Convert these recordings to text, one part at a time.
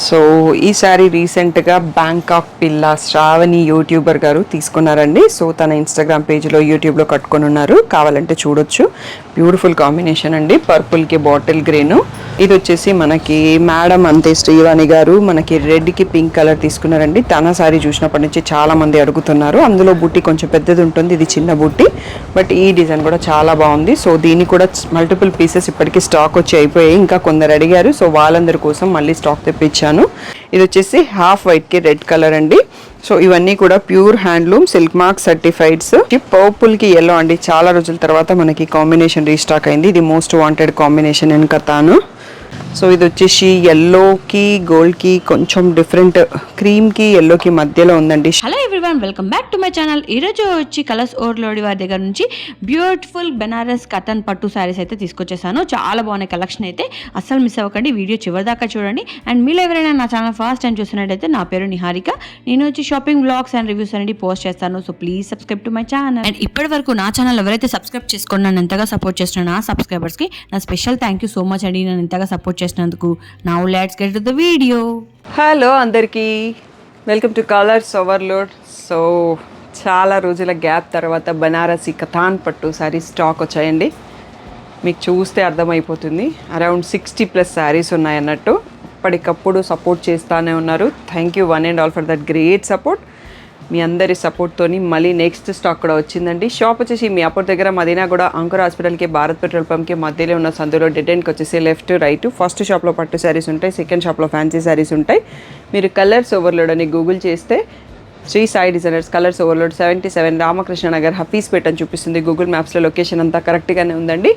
So ఈ sorry రీసెంట్గా Bangkok పిల్ల శ్రావణి యూట్యూబర్ గారు తీసుకున్నారండి. సో తన ఇన్స్టాగ్రామ్ పేజ్లో యూట్యూబ్లో కట్టుకొని ఉన్నారు, కావాలంటే చూడొచ్చు. బ్యూటిఫుల్ కాంబినేషన్ అండి, పర్పుల్కి బాటిల్ గ్రీను. ఇది వచ్చేసి మనకి మేడం అంతే శ్రీవాణి గారు మనకి రెడ్కి పింక్ కలర్ తీసుకున్నారండి. తన సారీ చూసినప్పటి నుంచి చాలా మంది అడుగుతున్నారు. అందులో బుట్టి కొంచెం పెద్దది ఉంటుంది, ఇది చిన్న బుట్టి, బట్ ఈ డిజైన్ కూడా చాలా బాగుంది. సో దీన్ని కూడా మల్టిపుల్ పీసెస్ ఇప్పటికీ స్టాక్ వచ్చి అయిపోయాయి, ఇంకా కొందరు అడిగారు. సో వాళ్ళందరి కోసం మళ్ళీ స్టాక్ తెప్పించాను. ఇది వచ్చేసి హాఫ్ వైట్కి రెడ్ కలర్ అండి. సో ఇవన్నీ కూడా pure handloom silk mark certifieds. పర్పుల్కి ఎల్లో అండి, చాలా రోజుల తర్వాత మనకి కాంబినేషన్ రీస్టాక్ అయింది. ఇది మోస్ట్ వాంటెడ్ కాంబినేషన్ అని కథాను. సో ఇది వచ్చేసి ఎల్లోకి గోల్డ్కి కొంచెం డిఫరెంట్, క్రీమ్కి ఎల్లోకి మధ్యలో ఉందండి. Hello everyone, welcome back to my channel. ఈరోజు వచ్చి కలర్స్ ఓవర్లోడ్ వారి దగ్గర నుంచి బ్యూటిఫుల్ బెనారస్ కటన్ పట్టు శారీస్ అయితే తీసుకొచ్చేసాను. చాలా బాగున్నాయి కలెక్షన్ అయితే, అస్సలు మిస్ అవ్వకండి, వీడియో చివరి దాకా చూడండి. అండ్ మీరు ఎవరైనా నా ఛానల్ ఫస్ట్ టైం చూసినట్టయితే నా పేరు నిహారిక. నేను వచ్చి షాపింగ్ బ్లాగ్స్ అండ్ రివ్యూస్ అనేది పోస్ట్ చేస్తాను. So please subscribe to my channel. And ఇప్పటి వరకు నా ఛానల్ ఎవరైతే సబ్స్క్రైబ్ చేసుకుని నన్ను ఎంతగా సపోర్ట్ చేస్తున్నా నా సబ్స్క్రైబర్స్కి నా special thank you so much అండి, నన్ను ఎంతగా సపోర్ట్ చేసినందుకు. Now let's get to the video. Hello అందరికీ, welcome to Colours Overload. So చాలా రోజుల గ్యాప్ తర్వాత బనారసి కథాన్ పట్టు శారీస్ స్టాక్ వచ్చాయండి. మీకు చూస్తే అర్థమైపోతుంది, అరౌండ్ 60+ శారీస్ ఉన్నాయన్నట్టు. ఇప్పటికప్పుడు సపోర్ట్ చేస్తూనే ఉన్నారు. Thank you one and all for that great support. మీ అందరి సపోర్ట్తోని మళ్ళీ నెక్స్ట్ స్టాక్ కూడా వచ్చిందండి. షాప్ వచ్చేసి మీ అప్పటి దగ్గర మదీనా కూడా అంకుర్ హాస్పిటల్కి భారత్ పెట్రోల్ పంప్కి మధ్యలో ఉన్న సందులో డెడ్ ఎండ్కి వచ్చేసి లెఫ్ట్ రైట్. ఫస్ట్ షాప్లో పట్టు శారీస్ ఉంటాయి, సెకండ్ షాప్లో ఫ్యాన్సీ శారీస్ ఉంటాయి. మీరు కలర్స్ ఓవర్లోడ్ అని గూగుల్ చేస్తే Shri Sai designers colours overload 77 Ramakrishna Nagar Hafeezpet అని చూపిస్తుంది. గూగుల్ మ్యాప్స్లో లొకేషన్ అంతా కరెక్ట్గానే ఉందండి.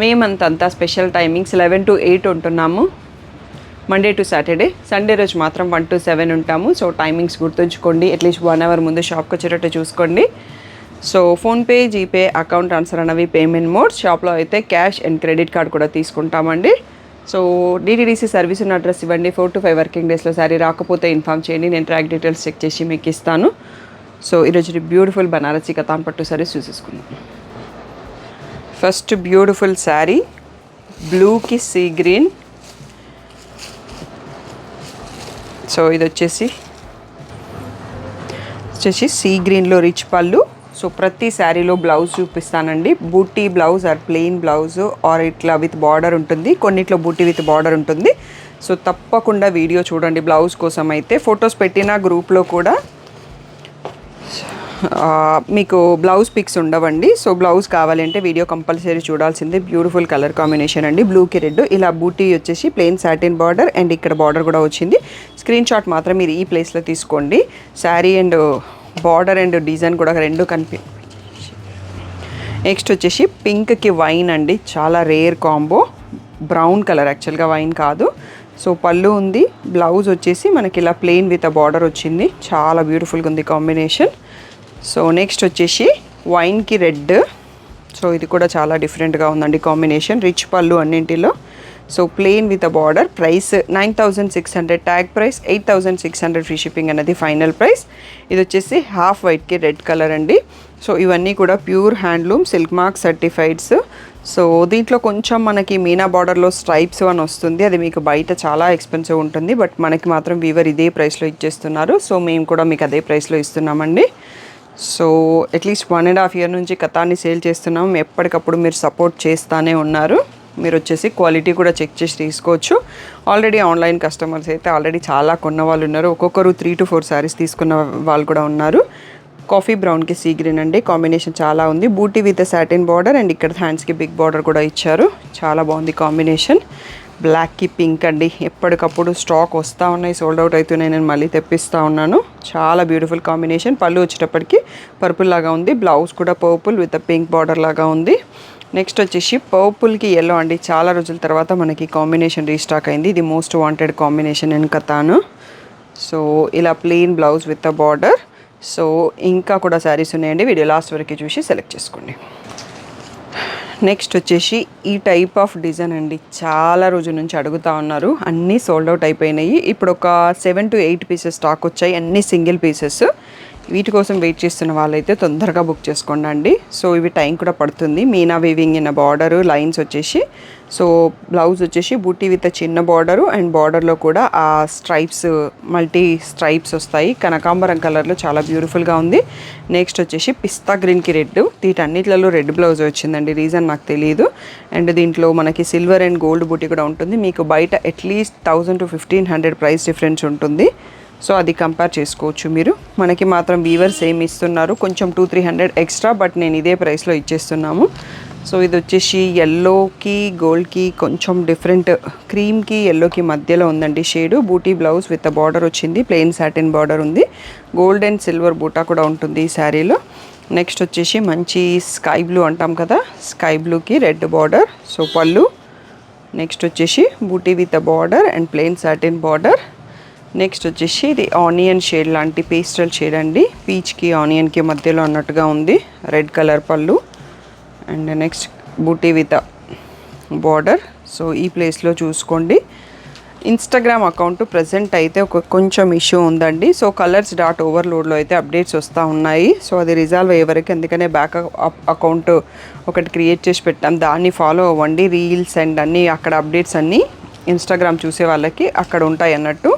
మేమంతా స్పెషల్ టైమింగ్స్ 11 to 8 ఉంటున్నాము, మండే టు సాటర్డే. సండే రోజు మాత్రం 1 to 7 ఉంటాము. సో టైమింగ్స్ గుర్తుంచుకోండి, అట్లీస్ట్ 1 hour ముందు షాప్కి వచ్చేటట్టు చూసుకోండి. So PhonePe, GPay, account transfer అనేవి పేమెంట్ మోడ్. షాప్లో అయితే క్యాష్ అండ్ క్రెడిట్ కార్డ్ కూడా తీసుకుంటామండి. సో డిటీడీసీ సర్వీస్ ఉన్న అడ్రస్ ఇవ్వండి. 4 to 5 వర్కింగ్ డేస్లో సారీ రాకపోతే ఇన్ఫామ్ చేయండి, నేను ట్రాక్ డీటెయిల్స్ చెక్ చేసి మీకు ఇస్తాను. సో ఈరోజు బ్యూటిఫుల్ బనారసి కథాన్ పట్టు సారీస్ చూసేసుకుందాం. ఫస్ట్ బ్యూటిఫుల్ శారీ బ్లూకి సీ గ్రీన్. సో ఇది వచ్చేసి సీ గ్రీన్లో రిచ్ పళ్ళు. సో ప్రతి శారీలో బ్లౌజ్ చూపిస్తానండి. బూటీ blouse or plain blouse or ఇట్లా విత్ బార్డర్ ఉంటుంది, కొన్నిట్లో బూటీ విత్ బార్డర్ ఉంటుంది. సో తప్పకుండా వీడియో చూడండి. బ్లౌజ్ కోసం అయితే ఫొటోస్ పెట్టిన గ్రూప్లో కూడా మీకు బ్లౌజ్ పిక్స్ ఉండవండి. సో బ్లౌజ్ కావాలంటే వీడియో కంపల్సరీ చూడాల్సిందే. బ్యూటిఫుల్ కలర్ కాంబినేషన్ అండి, బ్లూకి రెడ్. ఇలా బూటీ వచ్చేసి ప్లెయిన్ సాటిన్ బార్డర్ అండ్ ఇక్కడ బార్డర్ కూడా వచ్చింది. స్క్రీన్ షాట్ మాత్రం మీరు ఈ ప్లేస్లో తీసుకోండి. Sari and border and design కూడా రెండు నెక్స్ట్ వచ్చేసి పింక్కి వైన్ అండి, చాలా రేర్ కాంబో. బ్రౌన్ కలర్ యాక్చువల్గా, వైన్ కాదు. సో పళ్ళు ఉంది, బ్లౌజ్ వచ్చేసి మనకి ఇలా ప్లెయిన్ విత్ అ బార్డర్ వచ్చింది. చాలా బ్యూటిఫుల్గా ఉంది కాంబినేషన్. సో నెక్స్ట్ వచ్చేసి వైన్కి రెడ్. సో ఇది కూడా చాలా డిఫరెంట్గా ఉందండి కాంబినేషన్. రిచ్ పళ్ళు అన్నింటిలో. So plain with a border. Price 9600, tag price 8600, free shipping అనేది ఫైనల్ ప్రైస్. ఇది వచ్చేసి హాఫ్ వైట్కి రెడ్ కలర్ అండి. సో ఇవన్నీ కూడా pure handloom silk mark certifieds. So దీంట్లో కొంచెం మనకి మీనా బార్డర్లో స్ట్రైప్స్ అని వస్తుంది, అది మీకు బయట చాలా ఎక్స్పెన్సివ్ ఉంటుంది, బట్ మనకి మాత్రం వీవర్ ఇదే ప్రైస్లో ఇచ్చేస్తున్నారు. సో మేము కూడా మీకు అదే ప్రైస్లో ఇస్తున్నామండి. సో అట్లీస్ట్ 1.5 year నుంచి కథాన్ని సేల్ చేస్తున్నాం. ఎప్పటికప్పుడు మీరు సపోర్ట్ చేస్తూనే ఉన్నారు. మీరు వచ్చేసి క్వాలిటీ కూడా చెక్ చేసి తీసుకోవచ్చు. ఆల్రెడీ ఆన్లైన్ కస్టమర్స్ అయితే ఆల్రెడీ చాలా కొన్న వాళ్ళు ఉన్నారు. ఒక్కొక్కరు 3 to 4 శారీస్ తీసుకున్న వాళ్ళు కూడా ఉన్నారు. కాఫీ బ్రౌన్కి సీ గ్రీన్ అండి, కాంబినేషన్ చాలా ఉంది. బూటీ విత్ సాటిన్ బార్డర్ అండ్ ఇక్కడ హ్యాండ్స్కి బిగ్ బార్డర్ కూడా ఇచ్చారు. చాలా బాగుంది కాంబినేషన్. బ్లాక్కి పింక్ అండి, ఎప్పటికప్పుడు స్టాక్ వస్తూ ఉన్నాయి, సోల్డ్ అవుట్ అవుతున్నాయి, నేను మళ్ళీ తెప్పిస్తూ ఉన్నాను. చాలా బ్యూటిఫుల్ కాంబినేషన్. పళ్ళు వచ్చేటప్పటికి పర్పుల్ లాగా ఉంది, బ్లౌజ్ కూడా పర్పుల్ విత్ పింక్ బార్డర్ లాగా ఉంది. నెక్స్ట్ వచ్చేసి పర్పుల్కి ఎల్లో అండి, చాలా రోజుల తర్వాత మనకి కాంబినేషన్ రీస్టాక్ అయింది. ఇది మోస్ట్ వాంటెడ్ కాంబినేషన్ అని కథాను. సో ఇలా plain blouse with a border. So ఇంకా కూడా శారీస్ ఉన్నాయండి, వీడియో లాస్ట్ వరకు చూసి సెలెక్ట్ చేసుకోండి. నెక్స్ట్ వచ్చేసి ఈ టైప్ ఆఫ్ డిజైన్ అండి, చాలా రోజుల నుంచి అడుగుతూ ఉన్నారు. అన్నీ సోల్డ్ అవుట్ అయిపోయినాయి. ఇప్పుడు ఒక 7 to 8 పీసెస్ స్టాక్ వచ్చాయి, అన్నీ సింగిల్ పీసెస్. వీటి కోసం వెయిట్ చేస్తున్న వాళ్ళైతే తొందరగా బుక్ చేసుకోండి అండి. సో ఇవి టైం కూడా పడుతుంది. Meena weaving in border lines వచ్చేసి, సో బ్లౌజ్ వచ్చేసి బూటీ విత్ చిన్న బార్డరు అండ్ బార్డర్లో కూడా ఆ స్ట్రైప్స్ మల్టీ స్ట్రైప్స్ వస్తాయి. కనకాంబరం కలర్లో చాలా బ్యూటిఫుల్గా ఉంది. నెక్స్ట్ వచ్చేసి పిస్తా గ్రీన్కి రెడ్, వీటన్నిటిలో రెడ్ బ్లౌజ్ వచ్చిందండి. రీజన్ నాకు తెలియదు. అండ్ దీంట్లో మనకి సిల్వర్ అండ్ గోల్డ్ బూటీ కూడా ఉంటుంది. మీకు బయట అట్లీస్ట్ 1000 to 1500 ప్రైస్ డిఫరెన్స్ ఉంటుంది. సో అది కంపేర్ చేసుకోవచ్చు మీరు. మనకి మాత్రం వీవర్స్ ఏమి ఇస్తున్నారు, కొంచెం 200-300 ఎక్స్ట్రా, బట్ నేను ఇదే ప్రైస్లో ఇచ్చేస్తున్నాము. సో ఇది వచ్చేసి ఎల్లోకి గోల్డ్కి కొంచెం డిఫరెంట్, క్రీమ్కి ఎల్లోకి మధ్యలో ఉందండి shade. Buti blouse with border వచ్చింది, ప్లెయిన్ సాటిన్ బార్డర్ ఉంది. గోల్డ్ అండ్ సిల్వర్ బూటా కూడా ఉంటుంది ఈ శారీలో. నెక్స్ట్ వచ్చేసి మంచి స్కై బ్లూ అంటాం కదా, స్కై బ్లూకి రెడ్ బార్డర్. సో పళ్ళు. నెక్స్ట్ వచ్చేసి బూటీ with border and plain satin border. Next వచ్చేసి ఇది ఆనియన్ షేడ్ లాంటి పేస్టల్ షేడ్ అండి, పీచ్కి ఆనియన్కి మధ్యలో అన్నట్టుగా ఉంది. రెడ్ కలర్ పళ్ళు అండ్ నెక్స్ట్ బూటీ విత్ బార్డర్. సో ఈ ప్లేస్లో చూసుకోండి. ఇన్స్టాగ్రామ్ అకౌంట్ ప్రజెంట్ అయితే కొంచెం ఇష్యూ ఉందండి. సో కలర్స్ డాట్ ఓవర్లోడ్లో అయితే అప్డేట్స్ వస్తూ ఉన్నాయి. సో అది రిజాల్వ్ అయ్యే వరకు, అందుకనే బ్యాక్ అకౌంట్ ఒకటి క్రియేట్ చేసి పెట్టాం, దాన్ని ఫాలో అవ్వండి. రీల్స్ అండ్ అన్నీ అక్కడ అప్డేట్స్ అన్నీ ఇన్స్టాగ్రామ్ చూసే వాళ్ళకి అక్కడ ఉంటాయి అన్నట్టు.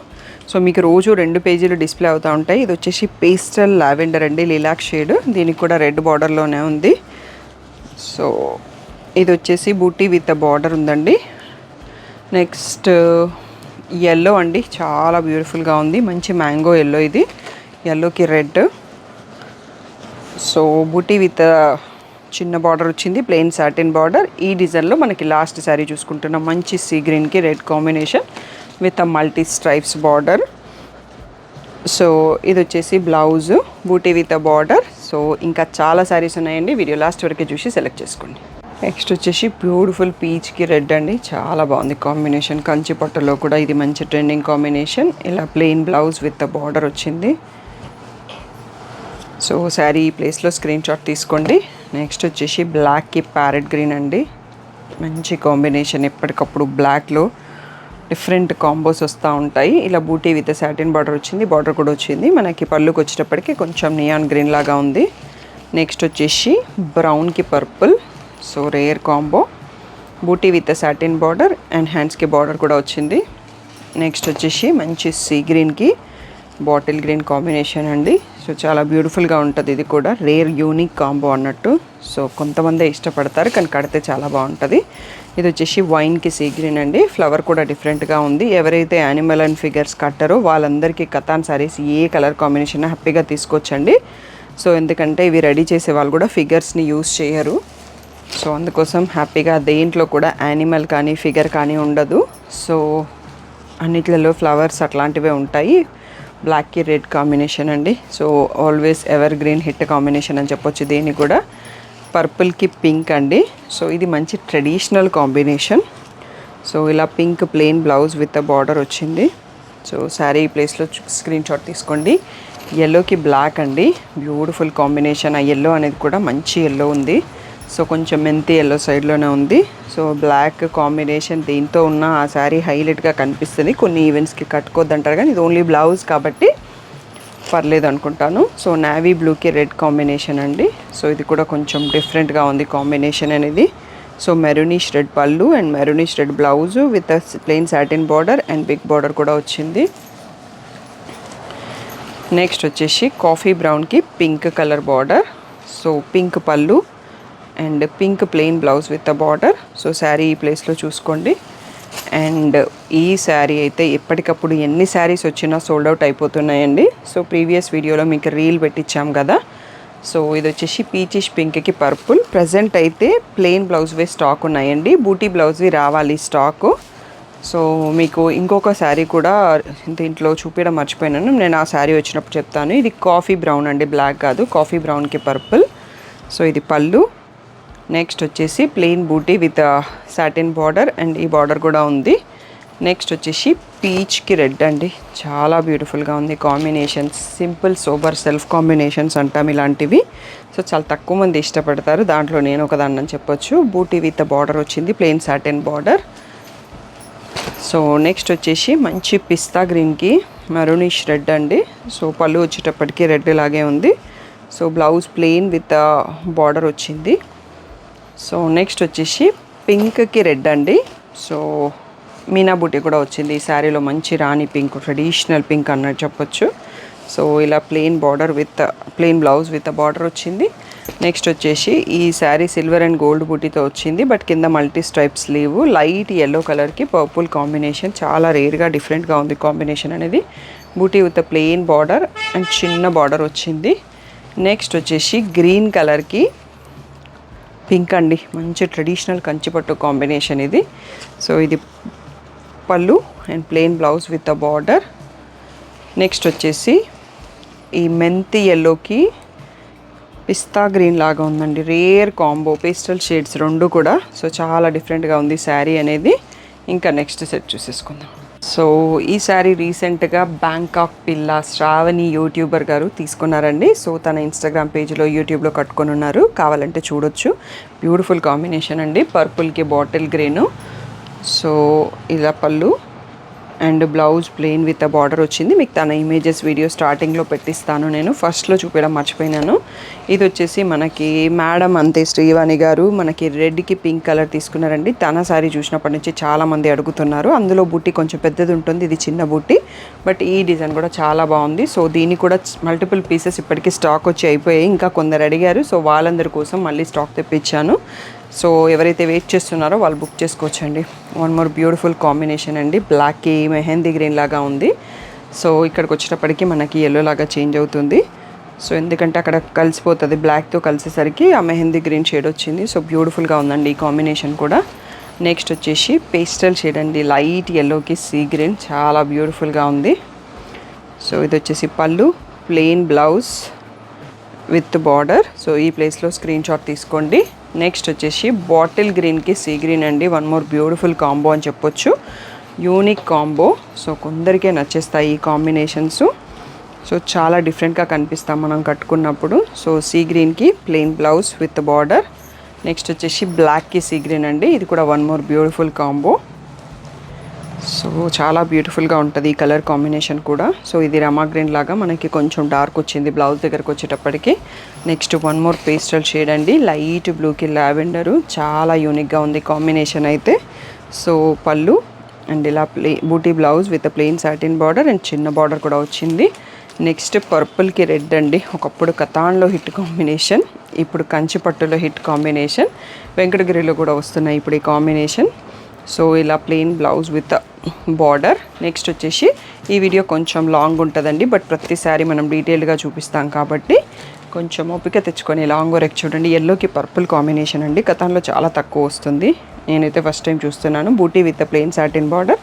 సో మీకు రోజు 2 పేజీలు డిస్ప్లే అవుతూ ఉంటాయి. ఇది వచ్చేసి పేస్టల్ లావెండర్ అండి, లిలాక్ షేడ్. దీనికి కూడా రెడ్ బార్డర్లోనే ఉంది. సో ఇది వచ్చేసి బూటీ విత్ బార్డర్ ఉందండి. నెక్స్ట్ ఎల్లో అండి, చాలా బ్యూటిఫుల్గా ఉంది. మంచి మ్యాంగో ఎల్లో, ఇది ఎల్లోకి రెడ్. సో బూటీ విత్ చిన్న బార్డర్ వచ్చింది, ప్లెయిన్ సాటిన్ బార్డర్. ఈ డిజైన్లో మనకి లాస్ట్ శారీ చూసుకుంటున్నాం. మంచి సీ గ్రీన్కి red combination with a multi stripes border. So ఇది వచ్చేసి blouse buti with border. So ఇంకా చాలా శారీస్ ఉన్నాయండి, వీడియో లాస్ట్ వరకు చూసి సెలెక్ట్ చేసుకోండి. నెక్స్ట్ వచ్చేసి బ్యూటిఫుల్ పీచ్కి రెడ్ అండి, చాలా బాగుంది కాంబినేషన్. కంచి పట్టులో కూడా ఇది మంచి ట్రెండింగ్ కాంబినేషన్. ఇలా ప్లెయిన్ బ్లౌజ్ విత్ బార్డర్ వచ్చింది. సో శారీ ఈ ప్లేస్లో స్క్రీన్ షాట్ తీసుకోండి. నెక్స్ట్ వచ్చేసి బ్లాక్కి ప్యారెట్ గ్రీన్ అండి, మంచి కాంబినేషన్. ఎప్పటికప్పుడు బ్లాక్లో డిఫరెంట్ కాంబోస్ వస్తూ ఉంటాయి. ఇలా బూటీ విత్ సాటిన్ బార్డర్ వచ్చింది, బార్డర్ కూడా వచ్చింది. మనకి పళ్ళుకి వచ్చేటప్పటికి కొంచెం నియాన్ గ్రీన్ లాగా ఉంది. నెక్స్ట్ వచ్చేసి బ్రౌన్కి పర్పుల్, సో రేర్ కాంబో. బూటీ విత్ సాటిన్ బార్డర్ అండ్ హ్యాండ్స్కి బార్డర్ కూడా వచ్చింది. నెక్స్ట్ వచ్చేసి మంచి సీ గ్రీన్కి బాటిల్ గ్రీన్ కాంబినేషన్ అండి. సో చాలా బ్యూటిఫుల్గా ఉంటుంది. ఇది కూడా రేర్ యూనిక్ కాంబో అన్నట్టు. సో కొంతమంది ఇష్టపడతారు, కానీ కడితే చాలా బాగుంటుంది. ఇది వచ్చేసి వైన్కి సీ గ్రీన్ అండి, ఫ్లవర్ కూడా డిఫరెంట్గా ఉంది. ఎవరైతే యానిమల్ అండ్ ఫిగర్స్ కట్టారో వాళ్ళందరికీ కతాన్ సారీస్ ఏ కలర్ కాంబినేషన్ హ్యాపీగా తీసుకోవచ్చండి. సో ఎందుకంటే ఇవి రెడీ చేసే వాళ్ళు కూడా ఫిగర్స్ని యూస్ చేయరు. సో అందుకోసం హ్యాపీగా దేంట్లో కూడా యానిమల్ కానీ ఫిగర్ కానీ ఉండదు. సో అన్నిట్లలో ఫ్లవర్స్ అట్లాంటివే ఉంటాయి. బ్లాక్కి రెడ్ కాంబినేషన్ అండి. So always ever green hit combination అని చెప్పొచ్చు దీన్ని కూడా. పర్పుల్కి పింక్ అండి. సో ఇది మంచి ట్రెడిషనల్ కాంబినేషన్. సో ఇలా pink plain blouse with border వచ్చింది. సో శారీ ప్లేస్లో స్క్రీన్ షాట్ తీసుకోండి. ఎల్లోకి బ్లాక్ అండి, బ్యూటిఫుల్ కాంబినేషన్. ఆ ఎల్లో అనేది కూడా మంచి ఎల్లో ఉంది. సో కొంచెం మెంతి ఎల్లో సైడ్లోనే ఉంది. సో బ్లాక్ కాంబినేషన్ దీంతో ఉన్న ఆ శారీ హైలైట్గా కనిపిస్తుంది. కొన్ని ఈవెంట్స్కి కట్టుకోవద్దంటారు, కానీ ఇది ఓన్లీ బ్లౌజ్ కాబట్టి పర్లేదు అనుకుంటాను. సో నావీ బ్లూకి రెడ్ కాంబినేషన్ అండి. సో ఇది కూడా కొంచెం డిఫరెంట్గా ఉంది కాంబినేషన్ అనేది. సో మెరూనిష్ రెడ్ పళ్ళు and maroonish red blouse with plain satin border and big border కూడా వచ్చింది. నెక్స్ట్ వచ్చేసి కాఫీ బ్రౌన్కి pink colour border. So pink పళ్ళు and pink plain blouse with the border. So sari ఈ ప్లేస్లో చూసుకోండి. అండ్ ఈ శారీ అయితే ఎప్పటికప్పుడు ఎన్ని శారీస్ వచ్చినా సోల్డ్ అవుట్ అయిపోతున్నాయండి. సో ప్రీవియస్ వీడియోలో మీకు రీల్ పెట్టించాం కదా. సో ఇది వచ్చేసి పీచిష్ పింక్కి పర్పుల్. ప్రజెంట్ అయితే ప్లెయిన్ బ్లౌజ్వే స్టాక్ ఉన్నాయండి, బూటీ బ్లౌజ్వి రావాలి స్టాకు. సో మీకు ఇంకొక శారీ కూడా దీంట్లో చూపించడం మర్చిపోయినాను, నేను ఆ శారీ వచ్చినప్పుడు చెప్తాను. ఇది కాఫీ బ్రౌన్ అండి, బ్లాక్ కాదు, కాఫీ బ్రౌన్కి పర్పుల్. సో ఇది పళ్ళు. నెక్స్ట్ వచ్చేసి plain booty with satin border and ఈ బార్డర్ కూడా ఉంది. నెక్స్ట్ వచ్చేసి పీచ్కి రెడ్ అండి, చాలా బ్యూటిఫుల్గా ఉంది combinations. Simple sober self combinations అంటాం ఇలాంటివి. సో చాలా తక్కువ మంది ఇష్టపడతారు, దాంట్లో నేను ఒకదాన్ని అని చెప్పొచ్చు. బూటీ విత్ బార్డర్ వచ్చింది, plain satin border. So next వచ్చేసి మంచి పిస్తా గ్రీన్కి మరూనిష్ రెడ్ అండి. సో పళ్ళు వచ్చేటప్పటికి రెడ్ లాగే ఉంది. So blouse plain with border వచ్చింది. సో నెక్స్ట్ వచ్చేసి పింక్కి రెడ్ అండి. సో మీనా బూటీ కూడా వచ్చింది ఈ శారీలో. మంచి రాణి పింక్, ట్రెడిషనల్ పింక్ అన్నట్టు చెప్పొచ్చు. సో ఇలా plain border with plain blouse with border వచ్చింది. నెక్స్ట్ వచ్చేసి ఈ శారీ సిల్వర్ అండ్ గోల్డ్ బూటీతో వచ్చింది, బట్ కింద multi stripe sleeve, light yellow కలర్కి పర్పుల్ కాంబినేషన్. చాలా రేర్గా డిఫరెంట్గా ఉంది కాంబినేషన్ అనేది. Buti with plain border and చిన్న బార్డర్ వచ్చింది. నెక్స్ట్ వచ్చేసి గ్రీన్ కలర్కి పింక్ అండి, మంచి ట్రెడిషనల్ కంచిపట్టు కాంబినేషన్ ఇది. సో ఇది పళ్ళు and plain blouse with a border. Next వచ్చేసి ఈ మెంతి ఎల్లోకి పిస్తా గ్రీన్ లాగా ఉందండి. రేర్ కాంబో, పేస్టల్ షేడ్స్ రెండు కూడా. సో చాలా డిఫరెంట్గా ఉంది శారీ అనేది. ఇంకా నెక్స్ట్ సెట్ చూసేసుకుందాం. సో ఈ శారీ రీసెంట్గా బ్యాంకాక్ పిల్ల శ్రావణి యూట్యూబర్ గారు తీసుకున్నారండి. సో తన ఇన్స్టాగ్రామ్ పేజ్లో యూట్యూబ్లో కట్టుకొని ఉన్నారు, కావాలంటే చూడొచ్చు. బ్యూటిఫుల్ కాంబినేషన్ అండి, పర్పుల్కి బాటిల్ గ్రీను. సో ఇలా పళ్ళు and blouse plain with a border వచ్చింది. మీకు తన ఇమేజెస్ వీడియో స్టార్టింగ్లో పెట్టిస్తాను, నేను ఫస్ట్లో చూపించడం మర్చిపోయినాను. ఇది వచ్చేసి మనకి మేడం అంతే శ్రీవాణి గారు మనకి రెడ్కి పింక్ కలర్ తీసుకున్నారండి. తన శారీ చూసినప్పటి నుంచి చాలామంది అడుగుతున్నారు. అందులో బుట్టి కొంచెం పెద్దది ఉంటుంది, ఇది చిన్న బుట్టి, బట్ ఈ డిజైన్ కూడా చాలా బాగుంది. సో దీనికి కూడా మల్టిపుల్ పీసెస్ ఇప్పటికీ స్టాక్ వచ్చి అయిపోయాయి. ఇంకా కొందరు అడిగారు, సో వాళ్ళందరి కోసం మళ్ళీ స్టాక్ తెప్పించాను. సో ఎవరైతే వెయిట్ చేస్తున్నారో వాళ్ళు బుక్ చేసుకోవచ్చండి. వన్ మోర్ బ్యూటిఫుల్ కాంబినేషన్ అండి, బ్లాక్కి మెహందీ గ్రీన్ లాగా ఉంది. సో ఇక్కడికి వచ్చేటప్పటికి మనకి ఎల్లో లాగా చేంజ్ అవుతుంది. సో ఎందుకంటే అక్కడ కలిసిపోతుంది, బ్లాక్తో కలిసేసరికి ఆ మెహందీ గ్రీన్ షేడ్ వచ్చింది. సో బ్యూటిఫుల్గా ఉందండి ఈ కాంబినేషన్ కూడా. నెక్స్ట్ వచ్చేసి పేస్టల్ షేడ్ అండి, లైట్ ఎల్లోకి సీ గ్రీన్, చాలా బ్యూటిఫుల్గా ఉంది. సో ఇది వచ్చేసి పళ్ళు, plain blouse with border. So ఈ ప్లేస్లో స్క్రీన్ షాట్ తీసుకోండి. నెక్స్ట్ వచ్చేసి బాటిల్ గ్రీన్కి సీ గ్రీన్ అండి. వన్ మోర్ బ్యూటిఫుల్ కాంబో అని చెప్పొచ్చు, యూనిక్ కాంబో. సో కొందరికే నచ్చేస్తాయి ఈ కాంబినేషన్స్. సో చాలా డిఫరెంట్గా కనిపిస్తాం మనం కట్టుకున్నప్పుడు. సో సీ గ్రీన్కి plain blouse with border. Next వచ్చేసి బ్లాక్కి సీ గ్రీన్ అండి, ఇది కూడా one more beautiful combo. So చాలా బ్యూటిఫుల్గా ఉంటుంది ఈ కలర్ కాంబినేషన్ కూడా. సో ఇది రమా గ్రీన్ లాగా మనకి కొంచెం డార్క్ వచ్చింది బ్లౌజ్ దగ్గరకు వచ్చేటప్పటికి. Next one more pastel shade అండి, లైట్ బ్లూకి లావెండరు, చాలా యూనిక్గా ఉంది కాంబినేషన్ అయితే. సో పళ్ళు అండ్ ఇలా బూటీ blouse with plain satin border and చిన్న బార్డర్ కూడా వచ్చింది. నెక్స్ట్ పర్పుల్కి రెడ్ అండి, ఒకప్పుడు కతాన్లో హిట్ కాంబినేషన్, ఇప్పుడు కంచిపట్టులో హిట్ కాంబినేషన్, వెంకటగిరిలో కూడా వస్తున్నాయి ఇప్పుడు ఈ కాంబినేషన్. సో ఇలా plain blouse with border. Next వచ్చేసి ఈ వీడియో కొంచెం లాంగ్ ఉంటుందండి, బట్ ప్రతిసారి మనం డీటెయిల్గా చూపిస్తాం కాబట్టి కొంచెం ఓపిక తెచ్చుకొని. లాంగ్ వరకు చూడండి, ఎల్లోకి పర్పుల్ కాంబినేషన్ అండి, కథంలో చాలా తక్కువ వస్తుంది. నేనైతే ఫస్ట్ టైం చూస్తున్నాను. బూటీ విత్ ప్లెయిన్ సాటిన్ బార్డర్,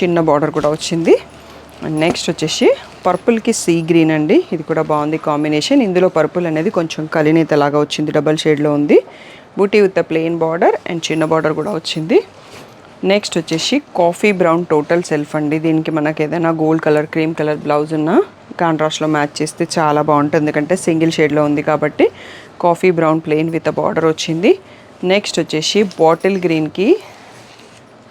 చిన్న బార్డర్ కూడా వచ్చింది. నెక్స్ట్ వచ్చేసి పర్పుల్కి సీ గ్రీన్ అండి, ఇది కూడా బాగుంది కాంబినేషన్. ఇందులో పర్పుల్ అనేది కొంచెం కలినేత లాగా వచ్చింది, డబల్ షేడ్లో ఉంది. బూటీ విత్ ప్లెయిన్ బార్డర్ అండ్ చిన్న బార్డర్ కూడా వచ్చింది. నెక్స్ట్ వచ్చేసి కాఫీ బ్రౌన్ టోటల్ సెల్ఫ్ అండి. దీనికి మనకి ఏదైనా gold colour, cream colour blouse ఉన్న కాంట్రాస్ట్లో మ్యాచ్ చేస్తే చాలా బాగుంటుంది, ఎందుకంటే సింగిల్ షేడ్లో ఉంది కాబట్టి. Coffee brown plain with border వచ్చింది. నెక్స్ట్ వచ్చేసి బాటిల్ గ్రీన్కి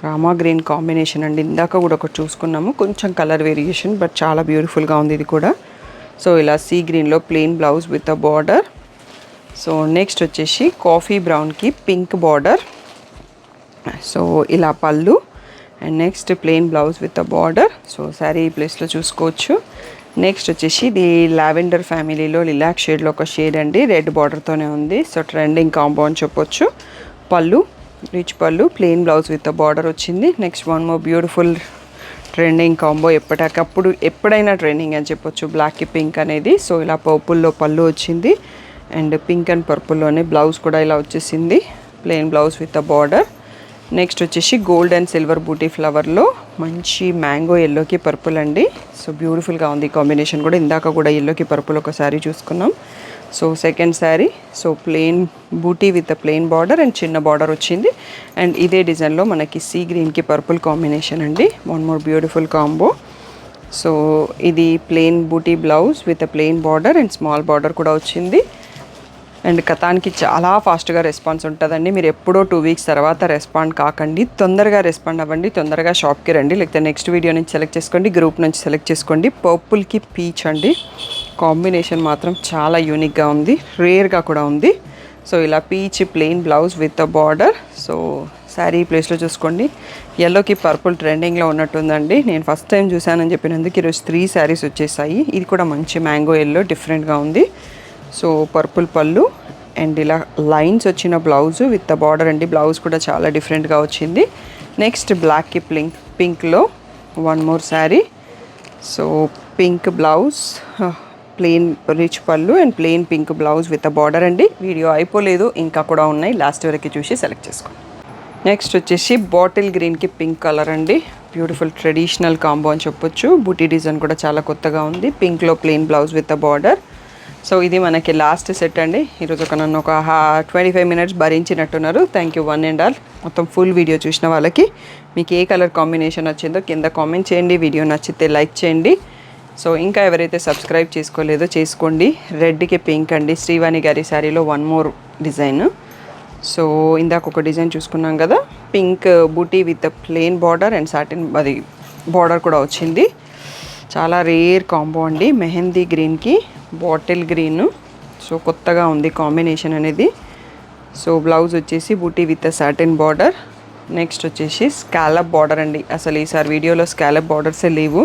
రామా గ్రీన్ కాంబినేషన్ అండి. ఇందాక కూడా ఒకటి చూసుకున్నాము, కొంచెం కలర్ వేరియేషన్, బట్ చాలా బ్యూటిఫుల్గా ఉంది ఇది కూడా. సో ఇలా సీ గ్రీన్లో plain blouse with border. So next వచ్చేసి కాఫీ బ్రౌన్కి పింక్ బార్డర్. సో ఇలా పళ్ళు and next plain blouse with a border. So sari ఈ ప్లేస్లో చూసుకోవచ్చు. నెక్స్ట్ వచ్చేసి ఇది లావెండర్ ఫ్యామిలీలో లిలాక్ షేడ్లో ఒక షేడ్ అండి, రెడ్ బార్డర్తోనే ఉంది. సో ట్రెండింగ్ కాంబో అని చెప్పొచ్చు. పళ్ళు రిచ్ పళ్ళు, ప్లెయిన్ బ్లౌజ్ విత్ బార్డర్ వచ్చింది. Next one more beautiful trending combo, ఎప్పుడైనా ట్రెండింగ్ అని చెప్పొచ్చు, బ్లాక్కి పింక్ అనేది. సో ఇలా పర్పుల్లో పళ్ళు వచ్చింది అండ్ పింక్ అండ్ పర్పుల్లోనే బ్లౌజ్ కూడా ఇలా వచ్చేసింది, plain blouse with border. Next వచ్చేసి గోల్డ్ అండ్ సిల్వర్ బూటీ ఫ్లవర్లో మంచి మ్యాంగో ఎల్లోకి పర్పుల్ అండి. సో బ్యూటిఫుల్గా ఉంది కాంబినేషన్ కూడా. ఇందాక కూడా ఎల్లోకి పర్పుల్ ఒక శారీ చూసుకున్నాం. So second sari, so plain booty with plain border and చిన్న బార్డర్ వచ్చింది. అండ్ ఇదే డిజైన్లో మనకి సీ గ్రీన్కి పర్పుల్ కాంబినేషన్ అండి, one more beautiful combo. So ఇది ప్లెయిన్ బూటీ blouse with plain border and small border కూడా వచ్చింది. అండ్ కథానికి చాలా ఫాస్ట్గా రెస్పాన్స్ ఉంటుందండి. మీరు ఎప్పుడో 2 వీక్స్ తర్వాత రెస్పాండ్ కాకండి, తొందరగా రెస్పాండ్ అవ్వండి, తొందరగా షాప్కి రండి. లేకపోతే నెక్స్ట్ వీడియో నుంచి సెలెక్ట్ చేసుకోండి, గ్రూప్ నుంచి సెలెక్ట్ చేసుకోండి. పర్పుల్కి పీచ్ అండి, కాంబినేషన్ మాత్రం చాలా యూనిక్గా ఉంది, రేర్గా కూడా ఉంది. సో ఇలా peach plain blouse with a border. So sari ప్లేస్లో చూసుకోండి. ఎల్లోకి పర్పుల్ ట్రెండింగ్లో ఉన్నట్టుందండి. నేను ఫస్ట్ టైం చూశానని చెప్పినందుకు ఈరోజు 3 శారీస్ వచ్చేసాయి. ఇది కూడా మంచి మ్యాంగో ఎల్లో డిఫరెంట్గా ఉంది. సో పర్పుల్ పళ్ళు అండ్ ఇలా లైన్స్ వచ్చిన బ్లౌజ్ విత్ ద బార్డర్ అండి. బ్లౌజ్ కూడా చాలా డిఫరెంట్గా వచ్చింది. నెక్స్ట్ బ్లాక్కి పింక్లో 1 more sari. So pink blouse, plain rich పళ్ళు and plain pink blouse with the border అండి. వీడియో అయిపోలేదు, ఇంకా కూడా ఉన్నాయి, లాస్ట్ వరకు చూసి సెలెక్ట్ చేసుకోండి. నెక్స్ట్ వచ్చేసి బాటిల్ గ్రీన్కి పింక్ కలర్ అండి. బ్యూటిఫుల్ ట్రెడిషనల్ కాంబో అని చెప్పొచ్చు. బూటీ డిజైన్ కూడా చాలా కొత్తగా ఉంది. పింక్లో plain blouse with the border. So ఇది మనకి లాస్ట్ సెట్ అండి. ఈరోజు నన్ను ఒక 25 మినిట్స్ భరించినట్టున్నారు. Thank you one and all. మొత్తం ఫుల్ వీడియో చూసిన వాళ్ళకి మీకు ఏ కలర్ కాంబినేషన్ వచ్చిందో కింద కామెంట్ చేయండి. వీడియో నచ్చితే లైక్ చేయండి. సో ఇంకా ఎవరైతే సబ్స్క్రైబ్ చేసుకోలేదో చేసుకోండి. రెడ్కి పింక్ అండి, శ్రీవాణి గారి శారీలో 1 మోర్ డిజైన్. సో ఇందాక ఒక డిజైన్ చూసుకున్నాం కదా, pink buti with plain border and satin అది బార్డర్ కూడా వచ్చింది. చాలా రేర్ కాంబో అండి. మెహందీ గ్రీన్కి బాటిల్ గ్రీన్. సో కొత్తగా ఉంది కాంబినేషన్ అనేది. సో బ్లౌజ్ వచ్చేసి బూటీ విత్ సాటిన్ బార్డర్. నెక్స్ట్ వచ్చేసి స్కాలప్ బార్డర్ అండి. అసలు ఈసారి వీడియోలో స్కాలప్ బార్డర్సే లేవు,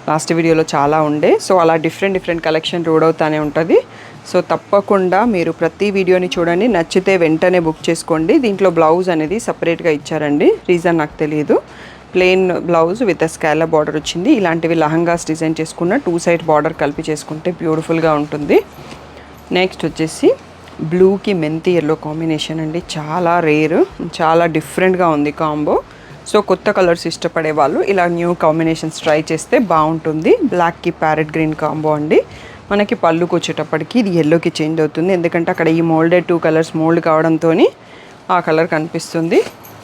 లాస్ట్ వీడియోలో చాలా ఉండే. సో అలా డిఫరెంట్ కలెక్షన్ రోడ్ అవుతానే ఉంటుంది. సో తప్పకుండా మీరు ప్రతి వీడియోని చూడండి, నచ్చితే వెంటనే బుక్ చేసుకోండి. దీంట్లో బ్లౌజ్ అనేది సపరేట్గా ఇచ్చారండి, రీజన్ నాకు తెలియదు. Plain blouse with scallop border వచ్చింది. ఇలాంటివి లహంగాస్ డిజైన్ చేసుకున్న 2 సైడ్ బార్డర్ కలిపి చేసుకుంటే బ్యూటిఫుల్గా ఉంటుంది. నెక్స్ట్ వచ్చేసి బ్లూకి మెంతి ఎల్లో కాంబినేషన్ అండి. చాలా రేర్, చాలా డిఫరెంట్గా ఉంది కాంబో. సో కొత్త కలర్స్ ఇష్టపడే వాళ్ళు ఇలా న్యూ కాంబినేషన్స్ ట్రై చేస్తే బాగుంటుంది. బ్లాక్కి ప్యారెట్ గ్రీన్ కాంబో అండి. మనకి పళ్ళుకి వచ్చేటప్పటికి ఇది ఎల్లోకి చేంజ్ అవుతుంది, ఎందుకంటే అక్కడ ఈ మోల్డెడ్ 2 కలర్స్ మోల్డ్ కావడంతో ఆ కలర్ కనిపిస్తుంది.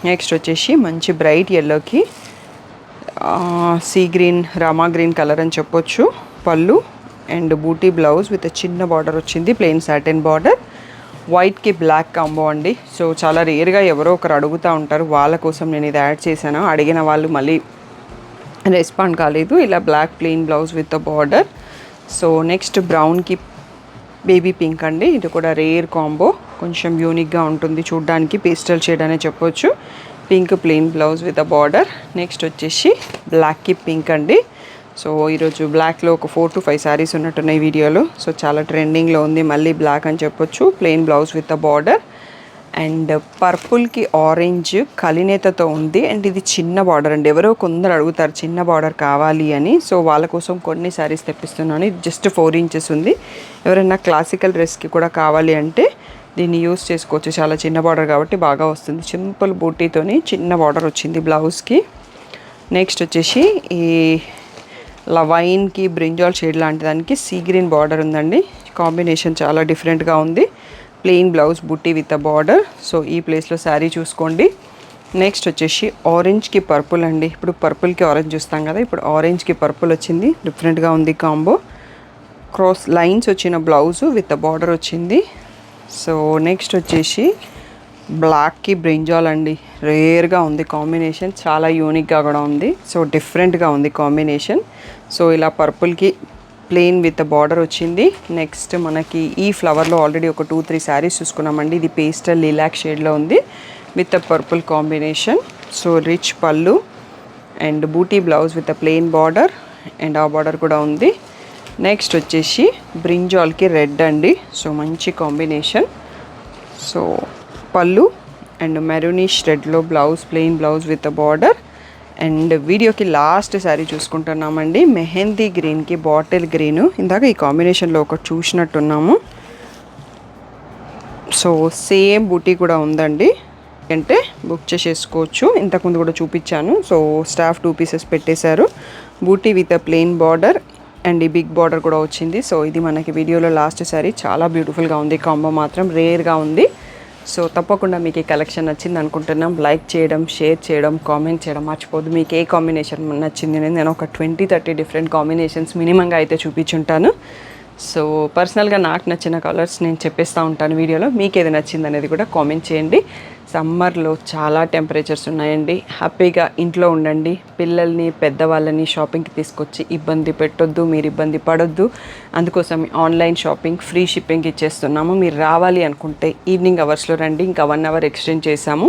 నెక్స్ట్ వచ్చేసి మంచి బ్రైట్ ఎల్లోకి sea green, Rama green colour అని చెప్పొచ్చు. పళ్ళు అండ్ బూటీ బ్లౌజ్ విత్ చిన్న బార్డర్ వచ్చింది, ప్లెయిన్ సాటిన్ బార్డర్. వైట్కి బ్లాక్ కాంబో అండి. సో చాలా రేర్గా ఎవరో ఒకరు అడుగుతూ ఉంటారు, వాళ్ళ కోసం నేను ఇది యాడ్ చేశాను. అడిగిన వాళ్ళు మళ్ళీ రెస్పాండ్ కాలేదు. ఇలా black plain blouse with border. So next బ్రౌన్కి బేబీ పింక్ అండి. ఇది కూడా రేర్ కాంబో, కొంచెం యూనిక్గా ఉంటుంది చూడ్డానికి, పేస్టల్ షేడ్ అనే చెప్పొచ్చు. Pink plain blouse with border. Next వచ్చేసి బ్లాక్కి పింక్ అండి. సో ఈరోజు బ్లాక్లో ఒక 4 to 5 శారీస్ ఉన్నట్టున్నాయి వీడియోలో. సో చాలా ట్రెండింగ్లో ఉంది, మళ్ళీ బ్లాక్ అని చెప్పొచ్చు. Plain blouse with border and పర్పుల్కి ఆరెంజ్ కలినేతతో ఉంది. అండ్ ఇది చిన్న బార్డర్ అండి. ఎవరో కొందరు అడుగుతారు చిన్న బార్డర్ కావాలి అని, సో వాళ్ళ కోసం కొన్ని శారీస్ తెప్పిస్తున్నాను. ఇది జస్ట్ 4 inches ఉంది. ఎవరైనా క్లాసికల్ డ్రెస్కి కూడా కావాలి అంటే దీన్ని యూస్ చేసుకోవచ్చు. చాలా చిన్న బార్డర్ కాబట్టి బాగా వస్తుంది. సింపుల్ బూటీతోని చిన్న బార్డర్ వచ్చింది బ్లౌజ్కి. నెక్స్ట్ వచ్చేసి ఈ వైన్కి బ్రింజాల్ షేడ్ లాంటి దానికి సీ గ్రీన్ బార్డర్ ఉందండి. కాంబినేషన్ చాలా డిఫరెంట్గా ఉంది. ప్లెయిన్ బ్లౌజ్ బుట్టి విత్ అ బార్డర్. సో ఈ ప్లేస్లో శారీ చూసుకోండి. నెక్స్ట్ వచ్చేసి ఆరెంజ్కి పర్పుల్ అండి. ఇప్పుడు పర్పుల్కి ఆరెంజ్ చూస్తాం కదా, ఇప్పుడు ఆరెంజ్కి పర్పుల్ వచ్చింది. డిఫరెంట్గా ఉంది కాంబో. క్రాస్ లైన్స్ వచ్చిన బ్లౌజు విత్ బార్డర్ వచ్చింది. సో నెక్స్ట్ వచ్చేసి బ్లాక్కి బ్రింజాల్ అండి. రేర్గా ఉంది కాంబినేషన్, చాలా యూనిక్గా కూడా ఉంది. సో డిఫరెంట్గా ఉంది కాంబినేషన్. సో ఇలా పర్పుల్కి ప్లెయిన్ విత్ బార్డర్ వచ్చింది. నెక్స్ట్ మనకి ఈ ఫ్లవర్లో ఆల్రెడీ ఒక 2-3 శారీస్ చూసుకున్నామండి. ఇది పేస్టల్ లిలాక్ షేడ్లో ఉంది with purple combination. So rich పళ్ళు అండ్ బూటీ blouse with plain border and ఆ బార్డర్ కూడా ఉంది. నెక్స్ట్ వచ్చేసి బ్రింజాల్కి రెడ్ అండి. సో మంచి కాంబినేషన్. సో పళ్ళు అండ్ మెరూనిష్ రెడ్లో blouse, plain blouse with border. And వీడియోకి లాస్ట్ శారీ చూసుకుంటున్నామండి. మెహందీ గ్రీన్కి బాటిల్ గ్రీను. ఇందాక ఈ కాంబినేషన్లో ఒకటి చూసినట్టున్నాము. సో సేమ్ బూటీ కూడా ఉందండి, అంటే బుక్ చేసేసుకోవచ్చు. ఇంతకుముందు కూడా చూపించాను. సో స్టాఫ్ 2 pieces పెట్టేశారు. బూటీ విత్ ప్లెయిన్ బార్డర్ అండ్ ఈ బిగ్ బార్డర్ కూడా వచ్చింది. సో ఇది మనకి వీడియోలో లాస్ట్ శారీ. చాలా బ్యూటిఫుల్గా ఉంది. కాంబో మాత్రం రేర్గా ఉంది. సో తప్పకుండా మీకు ఈ కలెక్షన్ నచ్చింది అనుకుంటున్నాం. లైక్ చేయడం, షేర్ చేయడం, కామెంట్ చేయడం మర్చిపోదు. మీకు ఏ కాంబినేషన్ నచ్చింది అనేది నేను ఒక 20-30 డిఫరెంట్ కాంబినేషన్స్ మినిమంగా అయితే చూపించుంటాను. సో పర్సనల్గా నాకు నచ్చిన కలర్స్ నేను చెప్పేస్తూ ఉంటాను వీడియోలో. మీకు ఏది నచ్చింది అనేది కూడా కామెంట్ చేయండి. సమ్మర్లో చాలా టెంపరేచర్స్ ఉన్నాయండి. హ్యాపీగా ఇంట్లో ఉండండి. పిల్లల్ని పెద్దవాళ్ళని షాపింగ్కి తీసుకొచ్చి ఇబ్బంది పెట్టొద్దు, మీరు ఇబ్బంది పడొద్దు. అందుకోసం ఆన్లైన్ షాపింగ్ ఫ్రీ షిప్పింగ్ ఇచ్చేస్తున్నాము. మీరు రావాలి అనుకుంటే ఈవినింగ్ అవర్స్లో రండి. ఇంకా 1 అవర్ ఎక్స్టెండ్ చేసాము.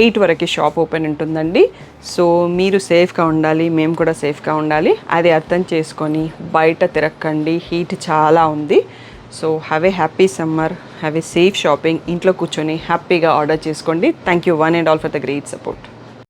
8 వరకు షాప్ ఓపెన్ ఉంటుందండి. సో మీరు సేఫ్గా ఉండాలి, మేము కూడా సేఫ్గా ఉండాలి. అది అర్థం చేసుకొని బయట తిరక్కండి, హీట్ చాలా ఉంది. So have a happy summer, have a safe shopping. ఇంట్లో కూర్చొని హ్యాపీగా ఆర్డర్ చేసుకోండి. Thank you one and all for the great support.